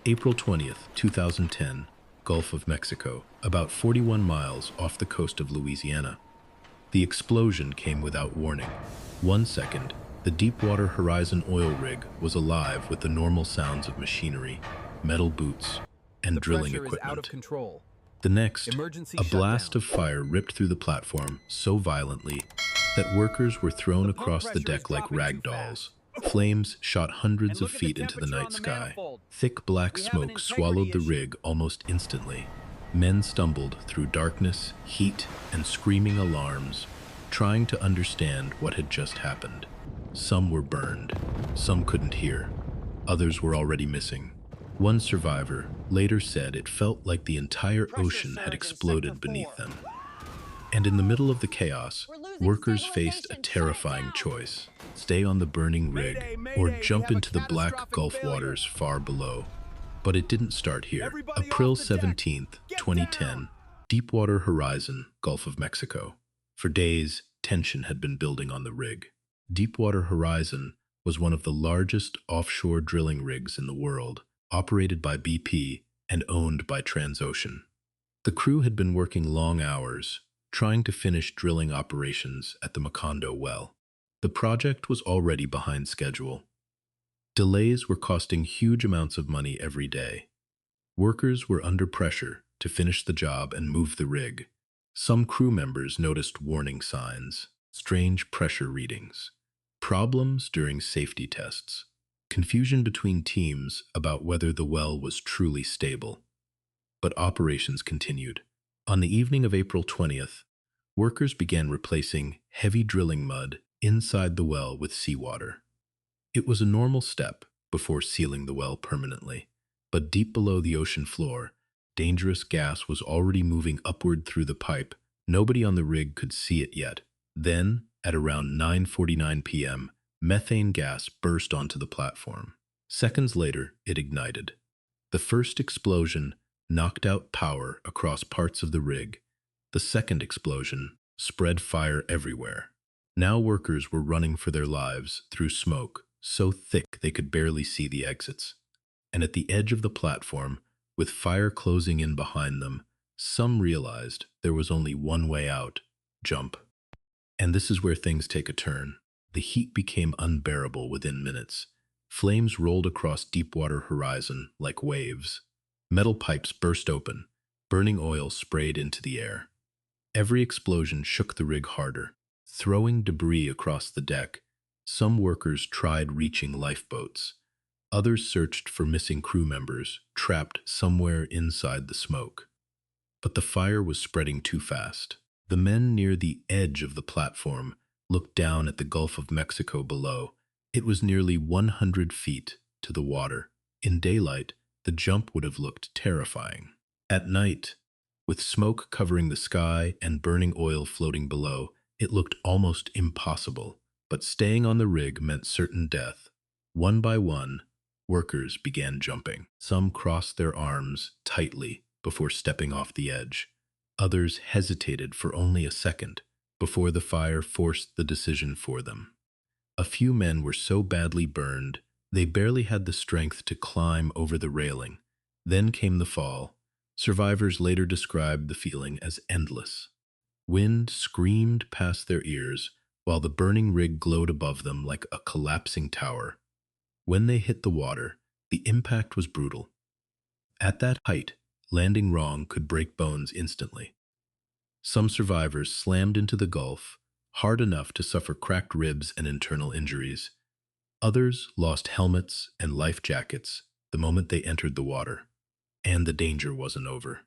April 20th, 2010, Gulf of Mexico, about 41 miles off the coast of Louisiana. The explosion came without warning. 1 second, the Deepwater Horizon oil rig was alive with the normal sounds of machinery, metal boots, and The drilling pressure is out equipment. of control. The next, Emergency a blast shutdown. of fire ripped through the platform so violently that workers were thrown across the deck like rag dolls. Flames shot hundreds of feet into the night sky. Thick black smoke swallowed the rig almost instantly. Men stumbled through darkness, heat, and screaming alarms, trying to understand what had just happened. Some were burned, some couldn't hear, others were already missing. One survivor later said it felt like the entire ocean had exploded beneath them. And in the middle of the chaos, workers faced a terrifying choice: stay on the burning rig or jump into the black Gulf waters far below. But it didn't start here. April 17th, 2010, Deepwater Horizon, Gulf of Mexico. For days, tension had been building on the rig. Deepwater Horizon was one of the largest offshore drilling rigs in the world, operated by BP and owned by Transocean. The crew had been working long hours, trying to finish drilling operations at the Macondo well. The project was already behind schedule. Delays were costing huge amounts of money every day. Workers were under pressure to finish the job and move the rig. Some crew members noticed warning signs, strange pressure readings, problems during safety tests, confusion between teams about whether the well was truly stable. But operations continued. On the evening of April 20th, workers began replacing heavy drilling mud inside the well with seawater. It was a normal step before sealing the well permanently, but deep below the ocean floor, dangerous gas was already moving upward through the pipe. Nobody on the rig could see it yet. Then, at around 9:49 p.m., methane gas burst onto the platform. Seconds later, it ignited. The first explosion knocked out power across parts of the rig. The second explosion spread fire everywhere. Now workers were running for their lives through smoke so thick they could barely see the exits. And at the edge of the platform, with fire closing in behind them, some realized there was only one way out: jump. And this is where things take a turn. The heat became unbearable within minutes. Flames rolled across Deepwater Horizon like waves. Metal pipes burst open. Burning oil sprayed into the air. Every explosion shook the rig harder, throwing debris across the deck. Some workers tried reaching lifeboats. Others searched for missing crew members, trapped somewhere inside the smoke. But the fire was spreading too fast. The men near the edge of the platform looked down at the Gulf of Mexico below. It was nearly 100 feet to the water. In daylight, the jump would have looked terrifying. At night, with smoke covering the sky and burning oil floating below, it looked almost impossible. But staying on the rig meant certain death. One by one, workers began jumping. Some crossed their arms tightly before stepping off the edge. Others hesitated for only a second before the fire forced the decision for them. A few men were so badly burned they barely had the strength to climb over the railing. Then came the fall. Survivors later described the feeling as endless. Wind screamed past their ears while the burning rig glowed above them like a collapsing tower. When they hit the water, the impact was brutal. At that height, landing wrong could break bones instantly. Some survivors slammed into the Gulf, hard enough to suffer cracked ribs and internal injuries. Others lost helmets and life jackets the moment they entered the water. And the danger wasn't over.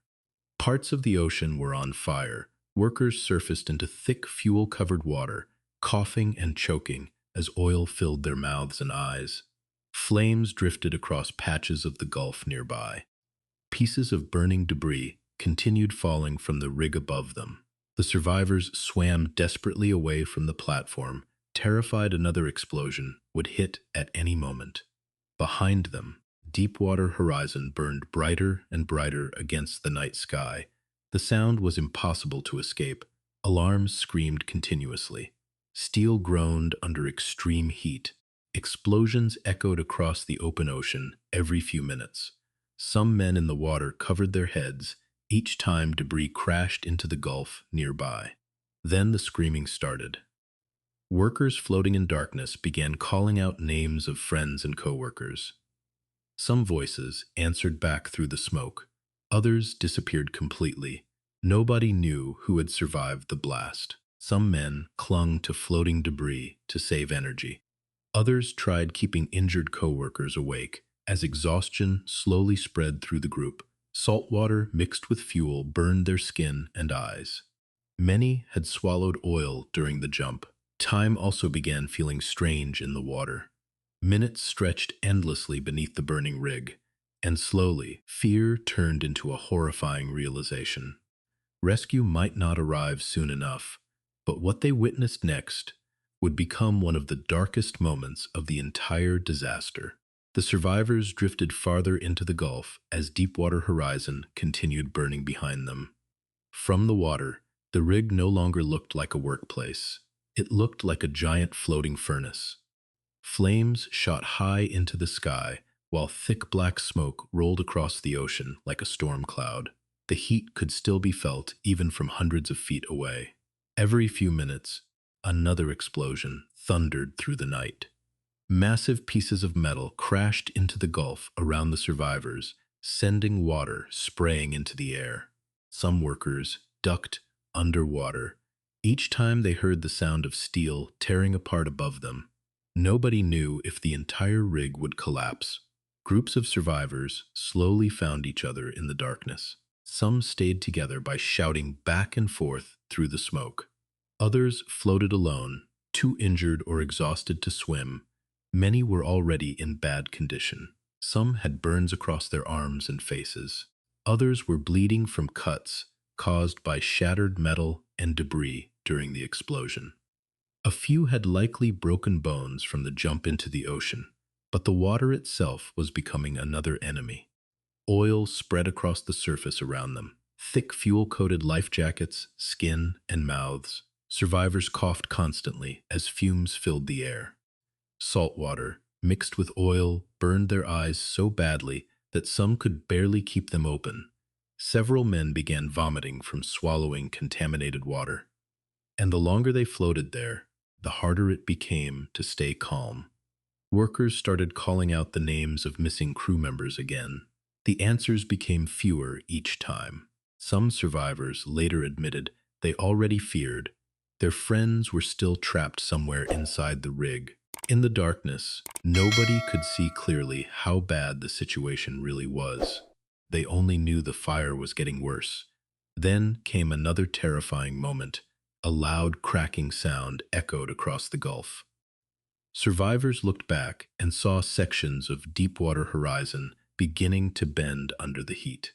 Parts of the ocean were on fire. Workers surfaced into thick fuel-covered water, coughing and choking as oil filled their mouths and eyes. Flames drifted across patches of the Gulf nearby. Pieces of burning debris continued falling from the rig above them. The survivors swam desperately away from the platform, terrified another explosion would hit at any moment. Behind them, Deepwater Horizon burned brighter and brighter against the night sky. The sound was impossible to escape. Alarms screamed continuously. Steel groaned under extreme heat. Explosions echoed across the open ocean every few minutes. Some men in the water covered their heads each time debris crashed into the gulf nearby. Then the screaming started. Workers floating in darkness began calling out names of friends and coworkers. Some voices answered back through the smoke. Others disappeared completely. Nobody knew who had survived the blast. Some men clung to floating debris to save energy. Others tried keeping injured coworkers awake as exhaustion slowly spread through the group. Salt water mixed with fuel burned their skin and eyes. Many had swallowed oil during the jump. Time also began feeling strange in the water. Minutes stretched endlessly beneath the burning rig, and slowly, fear turned into a horrifying realization. Rescue might not arrive soon enough, but what they witnessed next would become one of the darkest moments of the entire disaster. The survivors drifted farther into the Gulf as Deepwater Horizon continued burning behind them. From the water, the rig no longer looked like a workplace. It looked like a giant floating furnace. Flames shot high into the sky, while thick black smoke rolled across the ocean like a storm cloud. The heat could still be felt even from hundreds of feet away. Every few minutes, another explosion thundered through the night. Massive pieces of metal crashed into the gulf around the survivors, sending water spraying into the air. Some workers ducked underwater each time they heard the sound of steel tearing apart above them. Nobody knew if the entire rig would collapse. Groups of survivors slowly found each other in the darkness. Some stayed together by shouting back and forth through the smoke. Others floated alone, too injured or exhausted to swim. Many were already in bad condition. Some had burns across their arms and faces. Others were bleeding from cuts caused by shattered metal and debris during the explosion. A few had likely broken bones from the jump into the ocean, but the water itself was becoming another enemy. Oil spread across the surface around them. Thick fuel-coated life jackets, skin, and mouths. Survivors coughed constantly as fumes filled the air. Salt water, mixed with oil, burned their eyes so badly that some could barely keep them open. Several men began vomiting from swallowing contaminated water. And the longer they floated there, the harder it became to stay calm. Workers started calling out the names of missing crew members again. The answers became fewer each time. Some survivors later admitted they already feared their friends were still trapped somewhere inside the rig. In the darkness, nobody could see clearly how bad the situation really was. They only knew the fire was getting worse. Then came another terrifying moment. A loud cracking sound echoed across the Gulf. Survivors looked back and saw sections of Deepwater Horizon beginning to bend under the heat.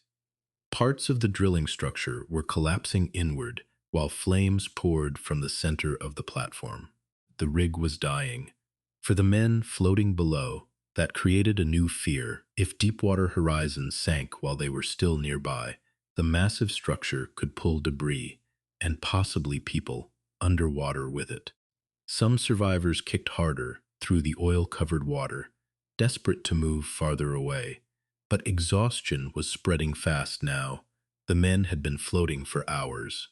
Parts of the drilling structure were collapsing inward while flames poured from the center of the platform. The rig was dying. For the men floating below, that created a new fear. If Deepwater Horizon sank while they were still nearby, the massive structure could pull debris, and possibly people, underwater with it. Some survivors kicked harder through the oil-covered water, desperate to move farther away. But exhaustion was spreading fast now. The men had been floating for hours.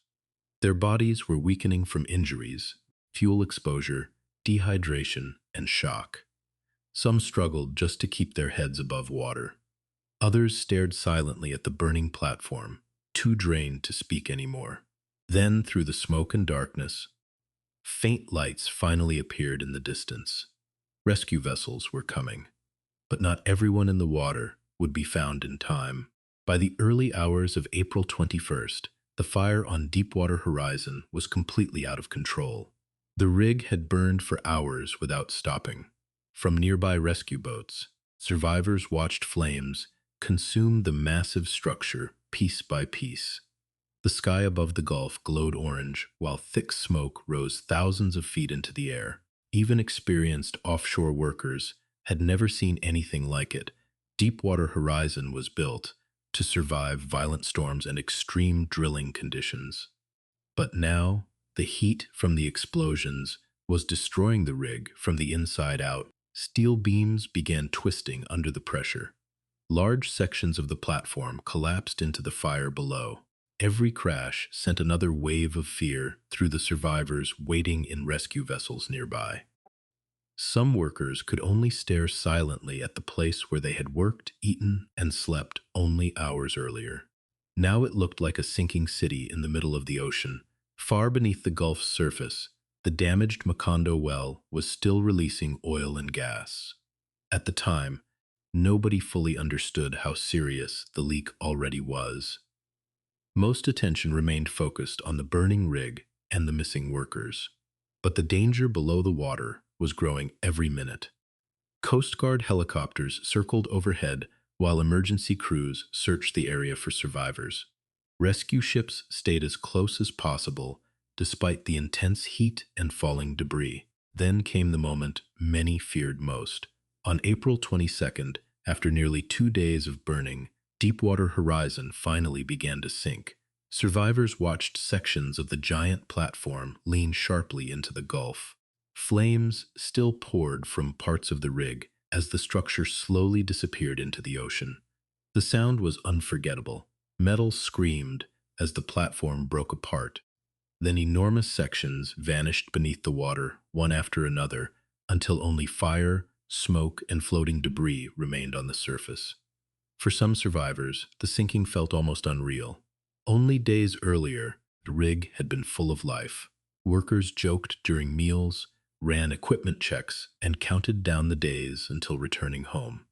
Their bodies were weakening from injuries, fuel exposure, dehydration, and shock. Some struggled just to keep their heads above water. Others stared silently at the burning platform, too drained to speak anymore. Then, through the smoke and darkness, faint lights finally appeared in the distance. Rescue vessels were coming, but not everyone in the water would be found in time. By the early hours of April 21st, the fire on Deepwater Horizon was completely out of control. The rig had burned for hours without stopping. From nearby rescue boats, survivors watched flames consume the massive structure piece by piece. The sky above the Gulf glowed orange, while thick smoke rose thousands of feet into the air. Even experienced offshore workers had never seen anything like it. Deepwater Horizon was built to survive violent storms and extreme drilling conditions. But now, the heat from the explosions was destroying the rig from the inside out. Steel beams began twisting under the pressure. Large sections of the platform collapsed into the fire below. Every crash sent another wave of fear through the survivors waiting in rescue vessels nearby. Some workers could only stare silently at the place where they had worked, eaten, and slept only hours earlier. Now it looked like a sinking city in the middle of the ocean. Far beneath the Gulf's surface, the damaged Macondo well was still releasing oil and gas. At the time, nobody fully understood how serious the leak already was. Most attention remained focused on the burning rig and the missing workers. But the danger below the water was growing every minute. Coast Guard helicopters circled overhead while emergency crews searched the area for survivors. Rescue ships stayed as close as possible despite the intense heat and falling debris. Then came the moment many feared most. On April 22nd, after nearly 2 days of burning, Deepwater Horizon finally began to sink. Survivors watched sections of the giant platform lean sharply into the Gulf. Flames still poured from parts of the rig as the structure slowly disappeared into the ocean. The sound was unforgettable. Metal screamed as the platform broke apart. Then enormous sections vanished beneath the water, one after another, until only fire, smoke, and floating debris remained on the surface. For some survivors, the sinking felt almost unreal. Only days earlier, the rig had been full of life. Workers joked during meals, ran equipment checks, and counted down the days until returning home.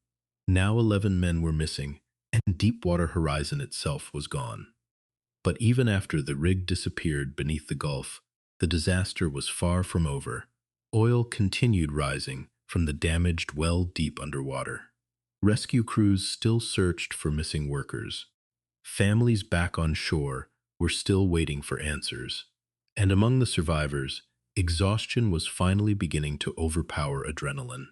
Now 11 men were missing, and Deepwater Horizon itself was gone. But even after the rig disappeared beneath the Gulf, the disaster was far from over. Oil continued rising from the damaged well deep underwater. Rescue crews still searched for missing workers. Families back on shore were still waiting for answers. And among the survivors, exhaustion was finally beginning to overpower adrenaline.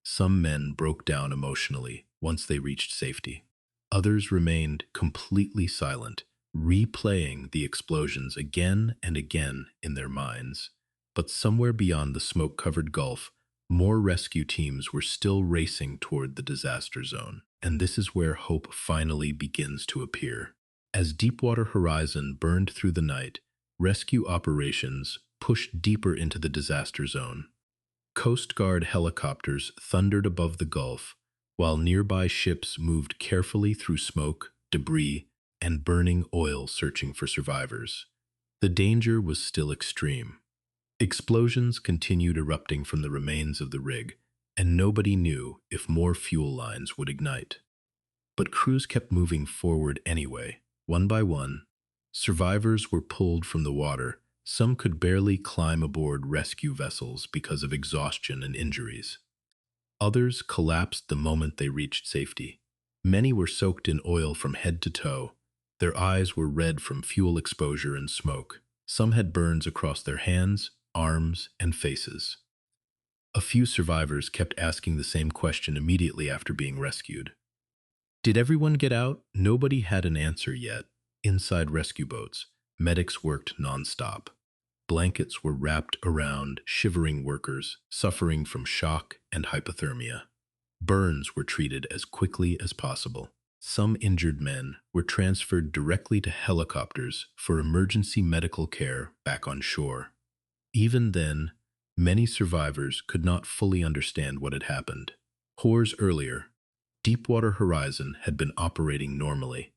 Some men broke down emotionally once they reached safety. Others remained completely silent, replaying the explosions again and again in their minds. But somewhere beyond the smoke-covered Gulf, more rescue teams were still racing toward the disaster zone. And this is where hope finally begins to appear. As Deepwater Horizon burned through the night, rescue operations pushed deeper into the disaster zone. Coast Guard helicopters thundered above the Gulf, while nearby ships moved carefully through smoke, debris, and burning oil searching for survivors. The danger was still extreme. Explosions continued erupting from the remains of the rig, and nobody knew if more fuel lines would ignite. But crews kept moving forward anyway. One by one, survivors were pulled from the water. Some could barely climb aboard rescue vessels because of exhaustion and injuries. Others collapsed the moment they reached safety. Many were soaked in oil from head to toe. Their eyes were red from fuel exposure and smoke. Some had burns across their hands, arms, and faces. A few survivors kept asking the same question immediately after being rescued. Did everyone get out? Nobody had an answer yet. Inside rescue boats, medics worked nonstop. Blankets were wrapped around shivering workers suffering from shock and hypothermia. Burns were treated as quickly as possible. Some injured men were transferred directly to helicopters for emergency medical care back on shore. Even then, many survivors could not fully understand what had happened. Hours earlier, Deepwater Horizon had been operating normally.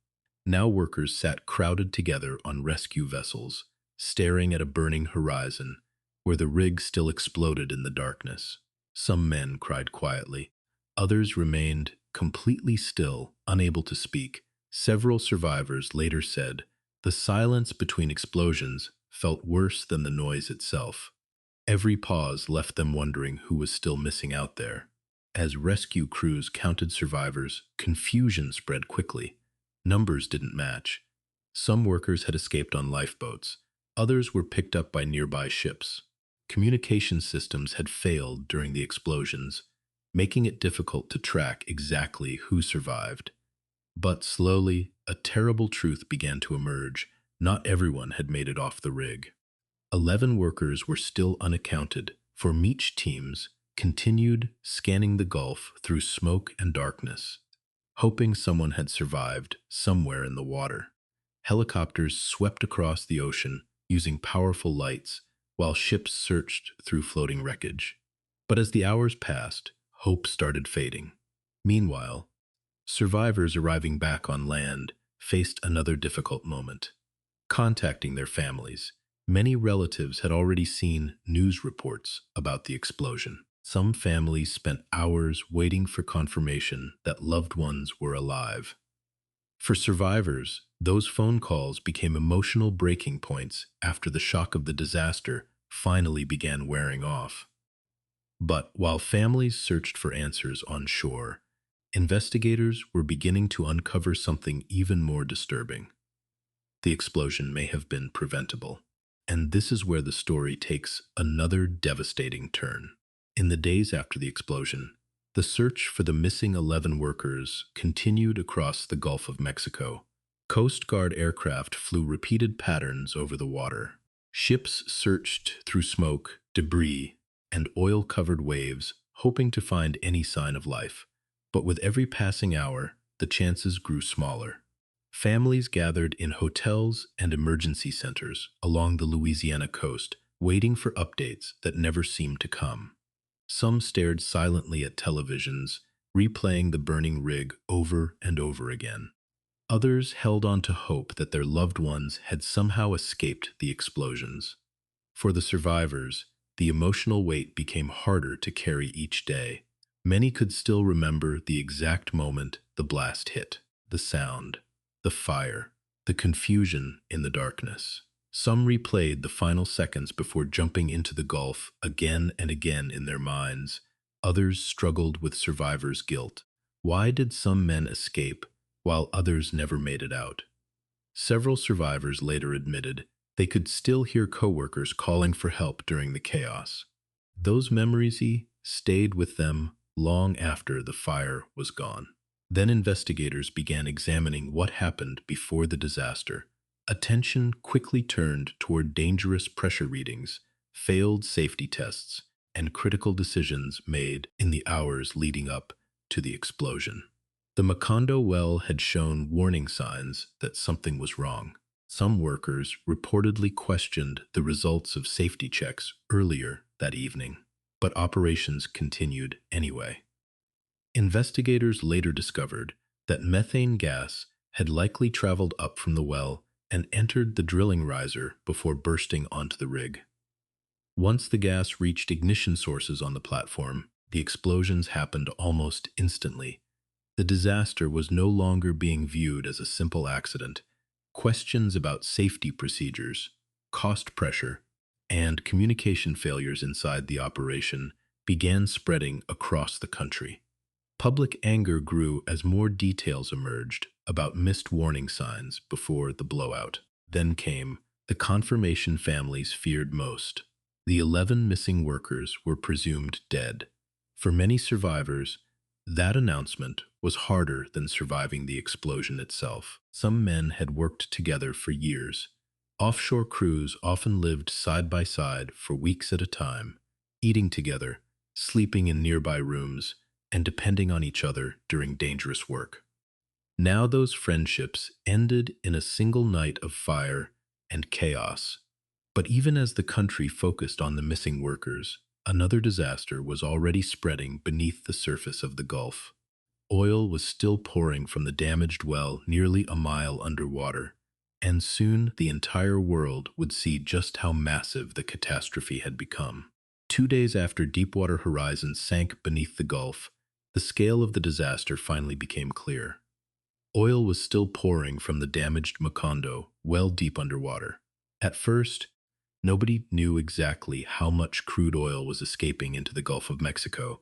Now workers sat crowded together on rescue vessels, staring at a burning horizon where the rig still exploded in the darkness. Some men cried quietly. Others remained completely still, unable to speak. Several survivors later said, "The silence between explosions felt worse than the noise itself." Every pause left them wondering who was still missing out there. As rescue crews counted survivors, confusion spread quickly. Numbers didn't match. Some workers had escaped on lifeboats. Others were picked up by nearby ships. Communication systems had failed during the explosions, making it difficult to track exactly who survived. But slowly, a terrible truth began to emerge. Not everyone had made it off the rig. 11 workers were still unaccounted for. Meech teams continued scanning the Gulf through smoke and darkness. hoping someone had survived somewhere in the water. Helicopters swept across the ocean using powerful lights, while ships searched through floating wreckage. But as the hours passed, hope started fading. Meanwhile, survivors arriving back on land faced another difficult moment. Contacting their families, many relatives had already seen news reports about the explosion. Some families spent hours waiting for confirmation that loved ones were alive. For survivors, those phone calls became emotional breaking points after the shock of the disaster finally began wearing off. But while families searched for answers on shore, investigators were beginning to uncover something even more disturbing. The explosion may have been preventable. And this is where the story takes another devastating turn. In the days after the explosion, the search for the missing 11 workers continued across the Gulf of Mexico. Coast Guard aircraft flew repeated patterns over the water. Ships searched through smoke, debris, and oil-covered waves, hoping to find any sign of life. But with every passing hour, the chances grew smaller. Families gathered in hotels and emergency centers along the Louisiana coast, waiting for updates that never seemed to come. Some stared silently at televisions, replaying the burning rig over and over again. Others held on to hope that their loved ones had somehow escaped the explosions. For the survivors, the emotional weight became harder to carry each day. Many could still remember the exact moment the blast hit, the sound, the fire, the confusion in the darkness. Some replayed the final seconds before jumping into the Gulf again and again in their minds. Others struggled with survivors' guilt. Why did some men escape while others never made it out? Several survivors later admitted they could still hear coworkers calling for help during the chaos. Those memories stayed with them long after the fire was gone. Then investigators began examining what happened before the disaster. Attention quickly turned toward dangerous pressure readings, failed safety tests, and critical decisions made in the hours leading up to the explosion. The Macondo well had shown warning signs that something was wrong. Some workers reportedly questioned the results of safety checks earlier that evening, but operations continued anyway. Investigators later discovered that methane gas had likely traveled up from the well and entered the drilling riser before bursting onto the rig. Once the gas reached ignition sources on the platform, the explosions happened almost instantly. The disaster was no longer being viewed as a simple accident. Questions about safety procedures, cost pressure, and communication failures inside the operation began spreading across the country. Public anger grew as more details emerged about missed warning signs before the blowout. Then came the confirmation families feared most. The 11 missing workers were presumed dead. For many survivors, that announcement was harder than surviving the explosion itself. Some men had worked together for years. Offshore crews often lived side by side for weeks at a time, eating together, sleeping in nearby rooms, and depending on each other during dangerous work. Now those friendships ended in a single night of fire and chaos. But even as the country focused on the missing workers, another disaster was already spreading beneath the surface of the Gulf. Oil was still pouring from the damaged well nearly a mile underwater, and soon the entire world would see just how massive the catastrophe had become. 2 days after Deepwater Horizon sank beneath the Gulf, the scale of the disaster finally became clear. Oil was still pouring from the damaged Macondo, well deep underwater. At first, nobody knew exactly how much crude oil was escaping into the Gulf of Mexico,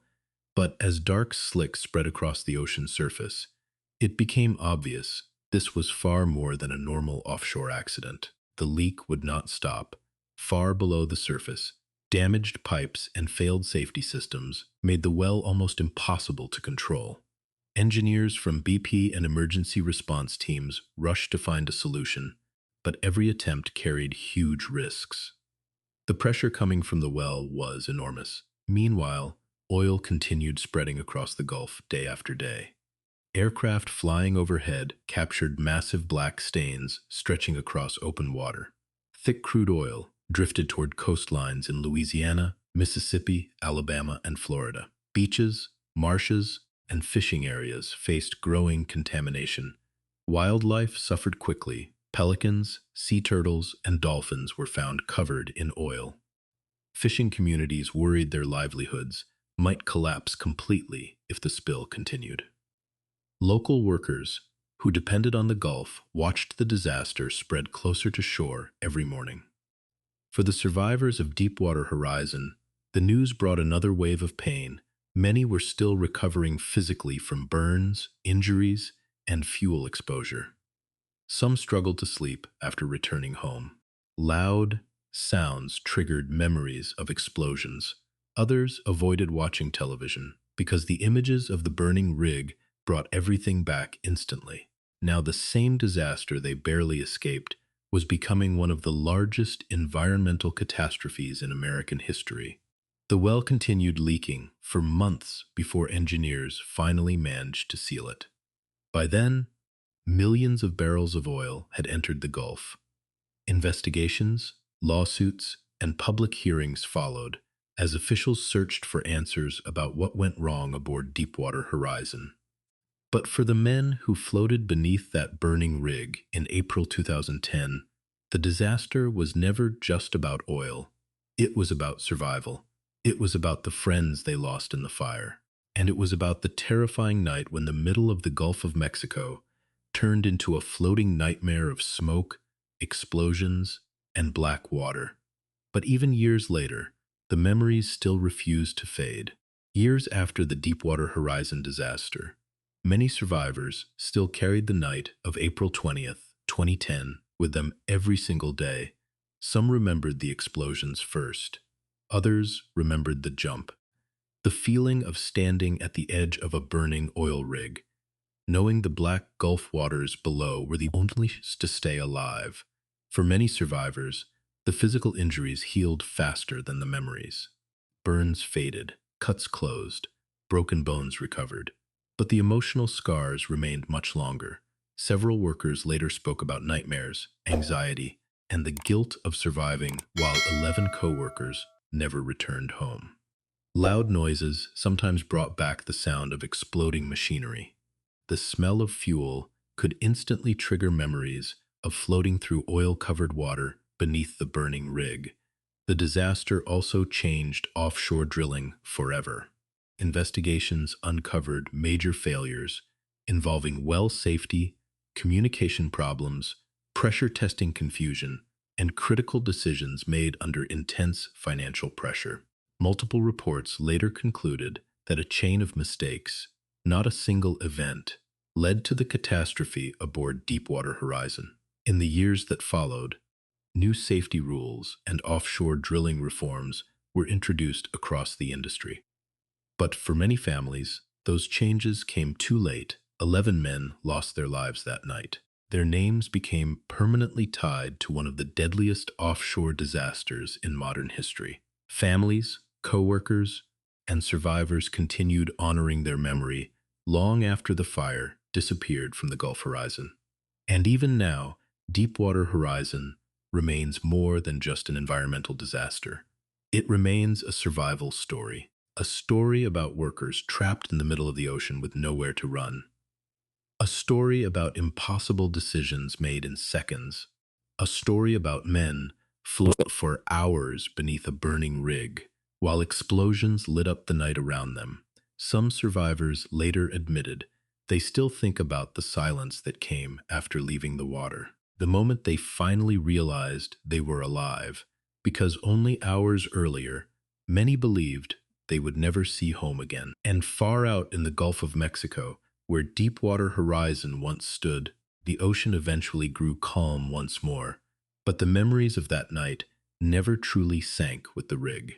but as dark slick spread across the ocean's surface, it became obvious this was far more than a normal offshore accident. The leak would not stop. Far below the surface, damaged pipes and failed safety systems made the well almost impossible to control. Engineers from BP and emergency response teams rushed to find a solution, but every attempt carried huge risks. The pressure coming from the well was enormous. Meanwhile, oil continued spreading across the Gulf day after day. Aircraft flying overhead captured massive black stains stretching across open water. Thick crude oil drifted toward coastlines in Louisiana, Mississippi, Alabama, and Florida. Beaches, marshes, and fishing areas faced growing contamination. Wildlife suffered quickly. Pelicans, sea turtles, and dolphins were found covered in oil. Fishing communities worried their livelihoods might collapse completely if the spill continued. Local workers who depended on the Gulf watched the disaster spread closer to shore every morning. For the survivors of Deepwater Horizon, the news brought another wave of pain. Many were still recovering physically from burns, injuries, and fuel exposure. Some struggled to sleep after returning home. Loud sounds triggered memories of explosions. Others avoided watching television because the images of the burning rig brought everything back instantly. Now the same disaster they barely escaped was becoming one of the largest environmental catastrophes in American history. The well continued leaking for months before engineers finally managed to seal it. By then, millions of barrels of oil had entered the Gulf. Investigations, lawsuits, and public hearings followed as officials searched for answers about what went wrong aboard Deepwater Horizon. But for the men who floated beneath that burning rig in April 2010, the disaster was never just about oil. It was about survival. It was about the friends they lost in the fire. And it was about the terrifying night when the middle of the Gulf of Mexico turned into a floating nightmare of smoke, explosions, and black water. But even years later, the memories still refused to fade. Years after the Deepwater Horizon disaster, many survivors still carried the night of April 20th, 2010 with them every single day. Some remembered the explosions first. Others remembered the jump. The feeling of standing at the edge of a burning oil rig, knowing the black Gulf waters below were the only to stay alive. For many survivors, the physical injuries healed faster than the memories. Burns faded, cuts closed, broken bones recovered. But the emotional scars remained much longer. Several workers later spoke about nightmares, anxiety, and the guilt of surviving, while 11 co-workers never returned home. Loud noises sometimes brought back the sound of exploding machinery. The smell of fuel could instantly trigger memories of floating through oil-covered water beneath the burning rig. The disaster also changed offshore drilling forever. Investigations uncovered major failures involving well safety, communication problems, pressure testing confusion, and critical decisions made under intense financial pressure. Multiple reports later concluded that a chain of mistakes, not a single event, led to the catastrophe aboard Deepwater Horizon. In the years that followed, new safety rules and offshore drilling reforms were introduced across the industry. But for many families, those changes came too late. 11 men lost their lives that night. Their names became permanently tied to one of the deadliest offshore disasters in modern history. Families, co-workers, and survivors continued honoring their memory long after the fire disappeared from the Gulf horizon. And even now, Deepwater Horizon remains more than just an environmental disaster. It remains a survival story. A story about workers trapped in the middle of the ocean with nowhere to run. A story about impossible decisions made in seconds. A story about men floating for hours beneath a burning rig, while explosions lit up the night around them. Some survivors later admitted they still think about the silence that came after leaving the water. The moment they finally realized they were alive, because only hours earlier, many believed they would never see home again. And far out in the Gulf of Mexico, where Deepwater Horizon once stood, the ocean eventually grew calm once more. But the memories of that night never truly sank with the rig.